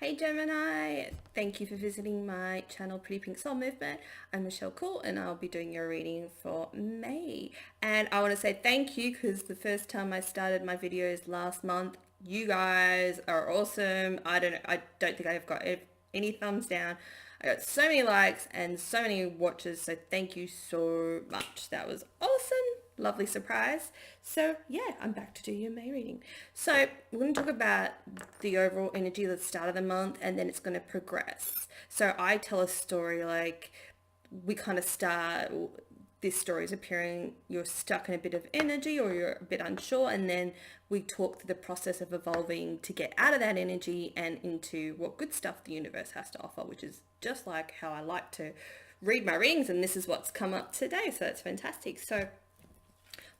Hey Gemini, thank you for visiting my channel Pretty Pink Soul Movement. I'm Michelle Cool and I'll be doing your reading for May. And I want to say thank you because the first time I started my videos last month, you guys are awesome. I don't think I've got any thumbs down. I got so many likes and so many watches, so thank you so much. That was awesome. Lovely surprise. So yeah, I'm back to do your May reading. So we're going to talk about the overall energy at the start of the month, and then it's going to progress. So I tell a story like we kind of start, this story is appearing, you're stuck in a bit of energy or you're a bit unsure, and then we talk through the process of evolving to get out of that energy and into what good stuff the universe has to offer, which is just like how I like to read my readings, and this is what's come up today. So that's fantastic. So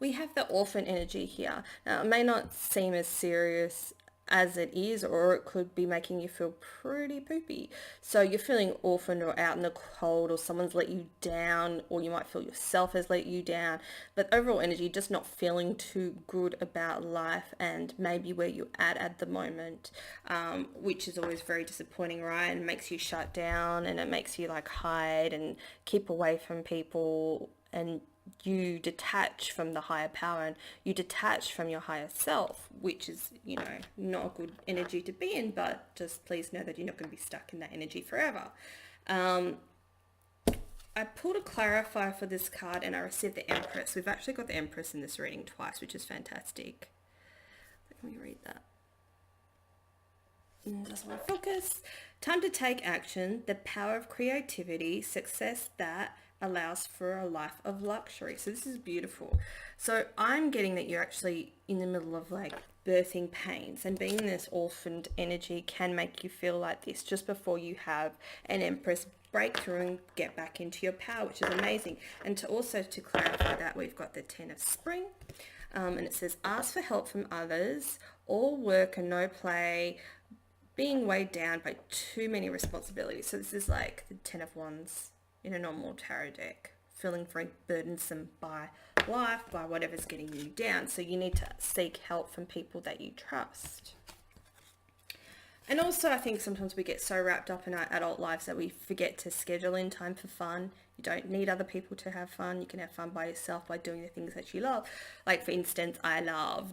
we have the orphan energy here. Now, it may not seem as serious as it is, or it could be making you feel pretty poopy. So you're feeling orphaned or out in the cold, or someone's let you down, or you might feel yourself has let you down. But overall energy, just not feeling too good about life and maybe where you're at the moment, which is always very disappointing, right? And makes you shut down, and it makes you like hide and keep away from people, and you detach from the higher power and you detach from your higher self, which is, not a good energy to be in, but just please know that you're not going to be stuck in that energy forever. I pulled a clarifier for this card and I received the Empress. We've actually got the Empress in this reading twice, which is fantastic. Let me read that. Doesn't want to focus. Time to take action, the power of creativity, success that allows for a life of luxury. So this is beautiful. So I'm getting that you're actually in the middle of like birthing pains, and being in this orphaned energy can make you feel like this just before you have an Empress breakthrough and get back into your power, which is amazing. And to clarify that, we've got the 10 of Spring, and it says ask for help from others, all work and no play, being weighed down by too many responsibilities. So this is like the 10 of Wands in a normal tarot deck, feeling very burdensome by life, by whatever's getting you down. So you need to seek help from people that you trust. And also I think sometimes we get so wrapped up in our adult lives that we forget to schedule in time for fun. You don't need other people to have fun. You can have fun by yourself by doing the things that you love. Like for instance, I love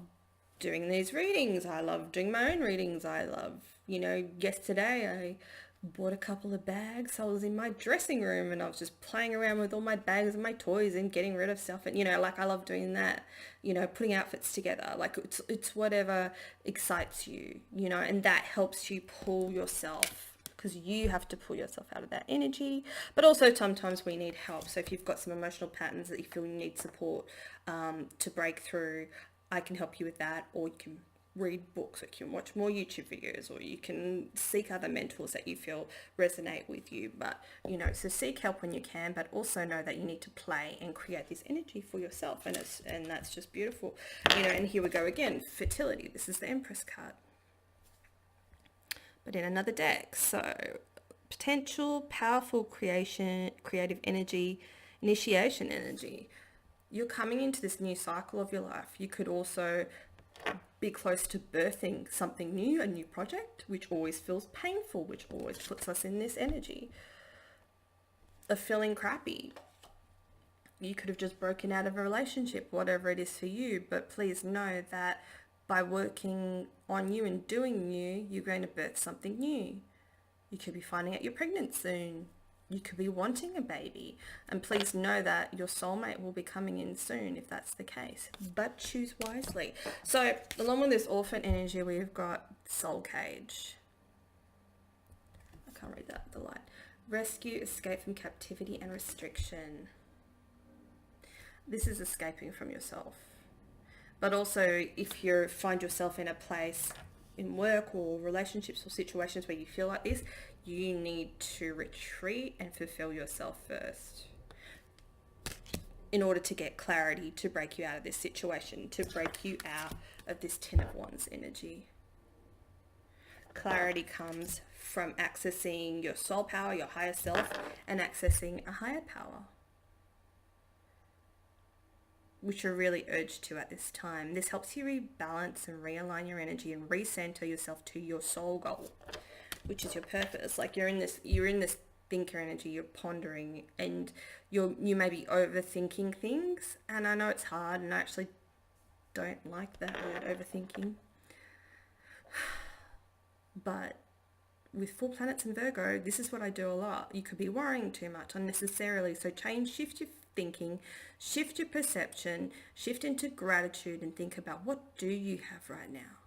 doing these readings. I love doing my own readings. I love, yesterday I bought a couple of bags. I was in my dressing room and I was just playing around with all my bags and my toys and getting rid of stuff. And, I love doing that, putting outfits together. Like it's whatever excites you, and that helps you pull yourself, because you have to pull yourself out of that energy. But also sometimes we need help. So if you've got some emotional patterns that you feel you need support to break through, I can help you with that, or you can read books, or you can watch more YouTube videos, or you can seek other mentors that you feel resonate with you. But, so seek help when you can, but also know that you need to play and create this energy for yourself. And that's just beautiful, and here we go again, fertility. This is the Empress card, but in another deck. So potential, powerful creation, creative energy, initiation energy. You're coming into this new cycle of your life. You could also be close to birthing something new, a new project, which always feels painful, which always puts us in this energy of feeling crappy. You could have just broken out of a relationship, whatever it is for you, but please know that by working on you and doing you, you're going to birth something new. You could be finding out you're pregnant soon. You could be wanting a baby, and please know that your soulmate will be coming in soon if that's the case, but choose wisely. So along with this orphan energy, we've got soul cage. I can't read that, the light. Rescue, escape from captivity and restriction. This is escaping from yourself. But also if you find yourself in a place in work or relationships or situations where you feel like this, you need to retreat and fulfill yourself first in order to get clarity to break you out of this situation, to break you out of this 10 of Wands energy. Clarity comes from accessing your soul power, your higher self, and accessing a higher power, which you're really urged to at this time. This helps you rebalance and realign your energy and recenter yourself to your soul goal, which is your purpose. Like you're in this thinker energy, you're pondering, and you may be overthinking things. And I know it's hard, and I actually don't like that word, overthinking. But with full planets in Virgo, this is what I do a lot. You could be worrying too much unnecessarily. So shift your thinking, shift your perception, shift into gratitude, and think about what do you have right now.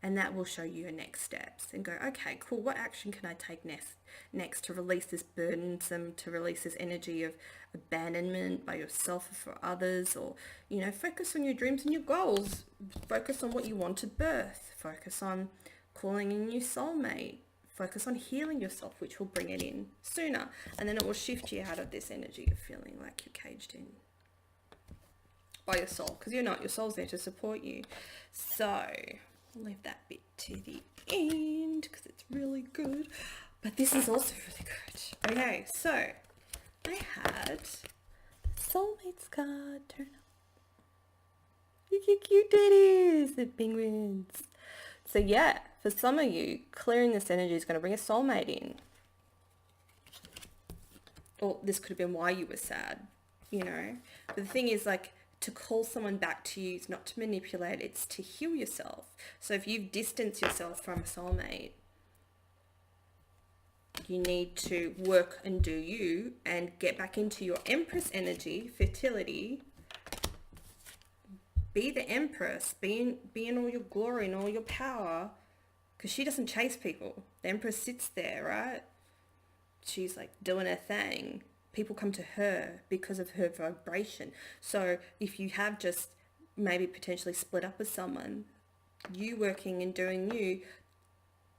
And that will show you your next steps, and go, okay, cool, what action can I take next to release this burdensome, to release this energy of abandonment by yourself or for others, or, you know, focus on your dreams and your goals. Focus on what you want to birth. Focus on calling in your soulmate. Focus on healing yourself, which will bring it in sooner. And then it will shift you out of this energy of feeling like you're caged in by your soul, because you're not. Your soul's there to support you. So I'll leave that bit to the end because it's really good. But this is also really good. Okay, so I had soulmates card. Turn up. Look how cute that is, the penguins. So yeah, for some of you, clearing this energy is going to bring a soulmate in. Or this could have been why you were sad, you know. But the thing is, like, to call someone back to you is not to manipulate, it's to heal yourself. So if you've distanced yourself from a soulmate, you need to work and do you and get back into your Empress energy, fertility. Be the Empress, be in all your glory and all your power, because she doesn't chase people. The Empress sits there, right? She's like doing her thing. People come to her because of her vibration. So if you have just maybe potentially split up with someone, you working and doing you,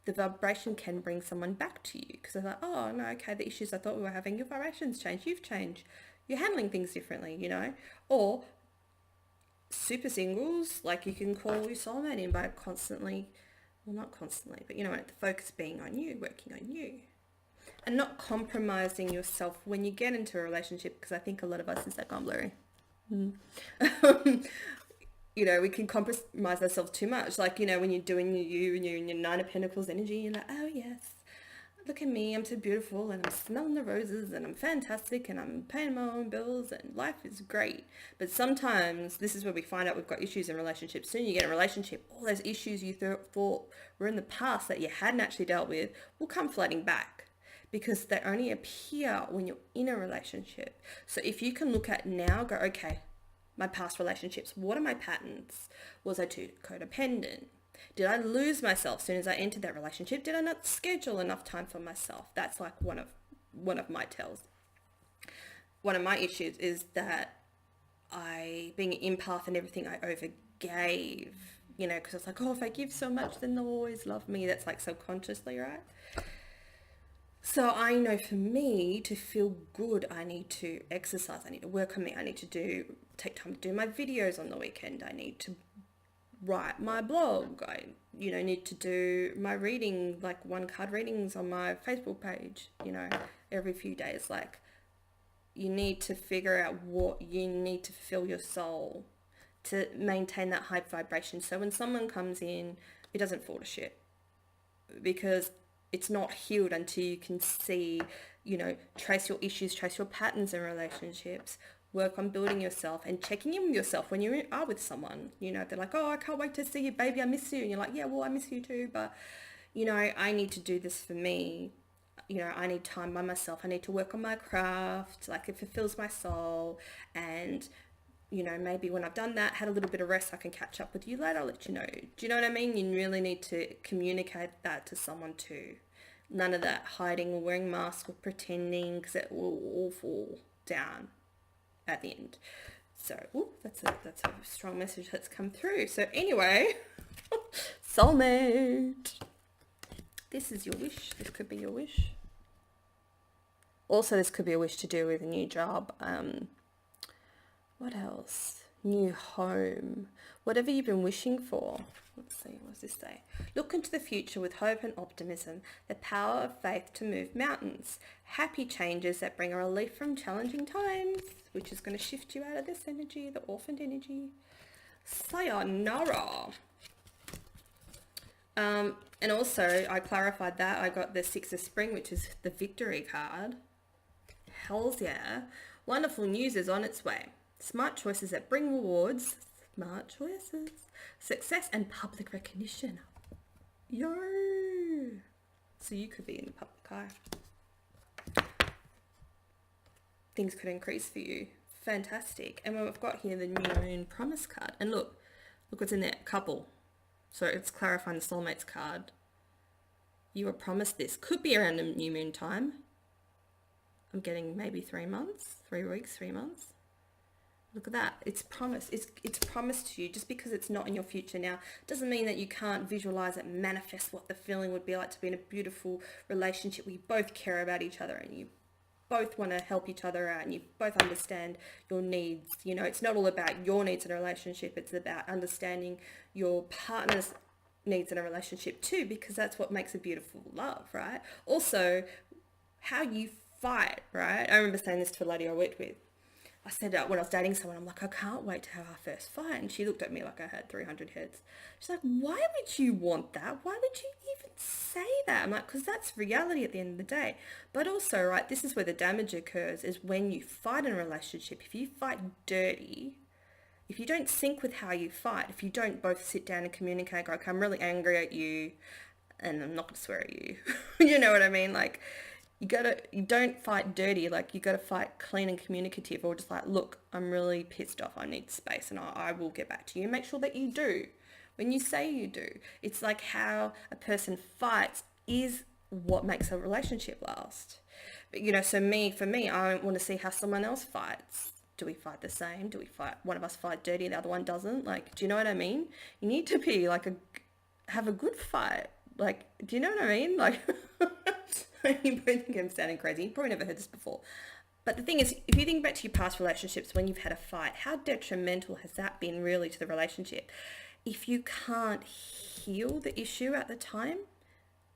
the vibration can bring someone back to you, because they're like, oh no, okay, the issues I thought we were having, your vibration's changed, you've changed, you're handling things differently, you know. Or super singles, like, you can call your soulmate in by constantly, well, not constantly, but you know, the focus being on you, working on you, and not compromising yourself when you get into a relationship, because I think a lot of us is like, I'm blurry. You know, we can compromise ourselves too much. Like, you know, when you're doing you and you're in your Nine of Pentacles energy, you're like, oh yes, look at me, I'm so beautiful, and I'm smelling the roses, and I'm fantastic, and I'm paying my own bills, and life is great. But sometimes this is where we find out we've got issues in relationships. Soon you get a relationship, all those issues you thought were in the past that you hadn't actually dealt with will come flooding back, because they only appear when you're in a relationship. So if you can look at now, go, okay, my past relationships, what are my patterns? Was I too codependent? Did I lose myself as soon as I entered that relationship? Did I not schedule enough time for myself? That's like one of my tells. One of my issues is that being an empath and everything, I overgave, you know, because it's like, oh, if I give so much, then they'll always love me. That's like subconsciously, right? So I know for me to feel good, I need to exercise, I need to work on me, I need to take time to do my videos on the weekend, I need to write my blog, I, you know, need to do my reading, like 1-card readings on my Facebook page, you know, every few days. Like, you need to figure out what you need to fill your soul to maintain that high vibration. So when someone comes in, it doesn't fall to shit, because it's not healed until you can see, you know, trace your issues, trace your patterns in relationships, work on building yourself and checking in with yourself when you are with someone. You know, they're like, oh, I can't wait to see you, baby, I miss you. And you're like, yeah, well, I miss you too. But, you know, I need to do this for me. You know, I need time by myself. I need to work on my craft. Like, it fulfills my soul. And, you know, maybe when I've done that, had a little bit of rest, I can catch up with you later, I'll let you know. Do you know what I mean? You really need to communicate that to someone too. None of that hiding or wearing masks or pretending, because it will all fall down at the end. So, that's a strong message that's come through. So anyway, soulmate. This is your wish. This could be your wish. Also, this could be a wish to do with a new job. What else? New home. Whatever you've been wishing for. Let's see, what does this say? Look into the future with hope and optimism, the power of faith to move mountains. Happy changes that bring a relief from challenging times, which is going to shift you out of this energy, the orphaned energy. Sayonara. And also, I clarified that. I got the Six of Spring, which is the victory card. Hells yeah. Wonderful news is on its way. Smart choices that bring rewards. Smart choices. Success and public recognition. Yo! So you could be in the public eye. Things could increase for you. Fantastic. And we've got here the New Moon Promise card. And look what's in there. Couple. So it's clarifying the soulmates card. You were promised this. Could be around the new moon time. I'm getting maybe 3 months, 3 weeks, 3 months. Look at that. It's promised. It's promised to you. Just because it's not in your future now doesn't mean that you can't visualize it, manifest what the feeling would be like to be in a beautiful relationship where you both care about each other and you both want to help each other out and you both understand your needs. You know, it's not all about your needs in a relationship. It's about understanding your partner's needs in a relationship too, because that's what makes a beautiful love, right? Also, how you fight, right? I remember saying this to a lady I worked with. I said when I was dating someone, I'm like, I can't wait to have our first fight. And she looked at me like I had 300 heads. She's like, why would you want that? Why would you even say that? I'm like, because that's reality at the end of the day. But also, right, this is where the damage occurs, is when you fight in a relationship. If you fight dirty, if you don't sync with how you fight, if you don't both sit down and communicate, go, okay, I'm really angry at you and I'm not going to swear at you. You know what I mean? Like, you don't fight dirty, like you gotta fight clean and communicative, or just like, look, I'm really pissed off, I need space and I will get back to you. Make sure that you do when you say you do. It's like how a person fights is what makes a relationship last. But you know, so for me, I want to see how someone else fights. Do we fight the same? Do we fight, one of us fight dirty and the other one doesn't? Like, do you know what I mean? You need to be like have a good fight. Like, do you know what I mean? Like, you both think I'm sounding crazy. You've probably never heard this before. But the thing is, if you think back to your past relationships when you've had a fight, how detrimental has that been really to the relationship? If you can't heal the issue at the time,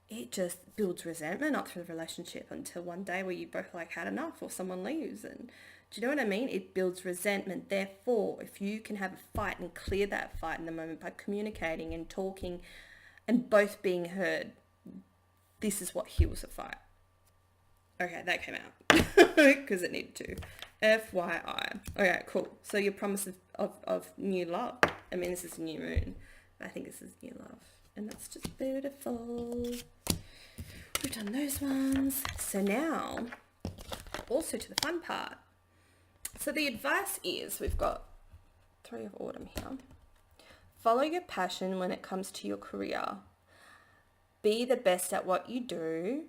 it just builds resentment up through the relationship until one day where you both like had enough or someone leaves. And do you know what I mean? It builds resentment. Therefore, if you can have a fight and clear that fight in the moment by communicating and talking and both being heard, this is what heals a fight. Okay, that came out because it needed to. FYI. Okay, cool. So your promise of new love. I mean, this is new moon. I think this is new love. And that's just beautiful. We've done those ones. So now, also to the fun part. So the advice is, we've got 3 of autumn here. Follow your passion when it comes to your career. Be the best at what you do.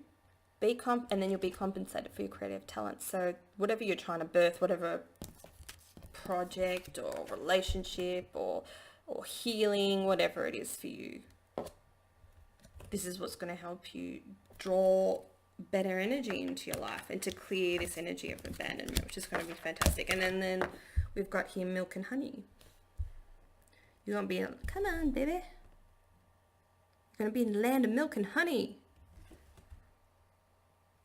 And then you'll be compensated for your creative talent. So whatever you're trying to birth, whatever project or relationship or healing, whatever it is for you, this is what's going to help you draw better energy into your life and to clear this energy of abandonment, which is going to be fantastic. And then we've got here milk and honey. You're going to be, come on, baby. You're going to be in the land of milk and honey.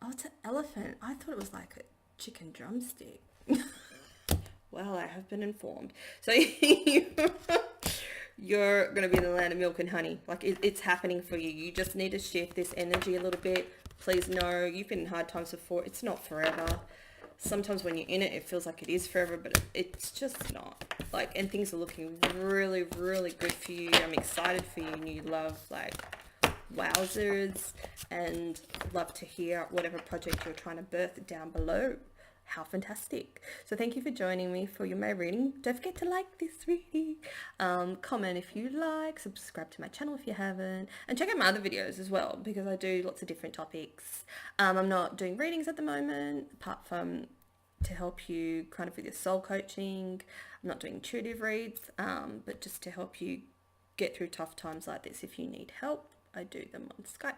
Oh, it's an elephant. I thought it was like a chicken drumstick. Well, I have been informed. So you're going to be in the land of milk and honey. Like it's happening for you. You just need to shift this energy a little bit. Please know you've been in hard times before. It's not forever. Sometimes when you're in it, it feels like it is forever, but it's just not. Like, and things are looking really, really good for you. I'm excited for you. New love, like, wowzers, and love to hear whatever project you're trying to birth down below. How fantastic. So thank you for joining me for my reading. Don't forget to like this reading, comment if you like, subscribe to my channel if you haven't, and check out my other videos as well, because I do lots of different topics. I'm not doing readings at the moment, apart from to help you kind of with your soul coaching. I'm not doing intuitive reads, but just to help you get through tough times like this. If you need help, I do them on Skype.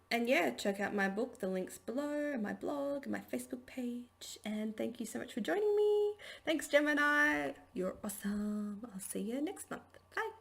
And yeah, check out my book, the links below, my blog, and my Facebook page. And thank you so much for joining me. Thanks, Gemini. You're awesome. I'll see you next month. Bye.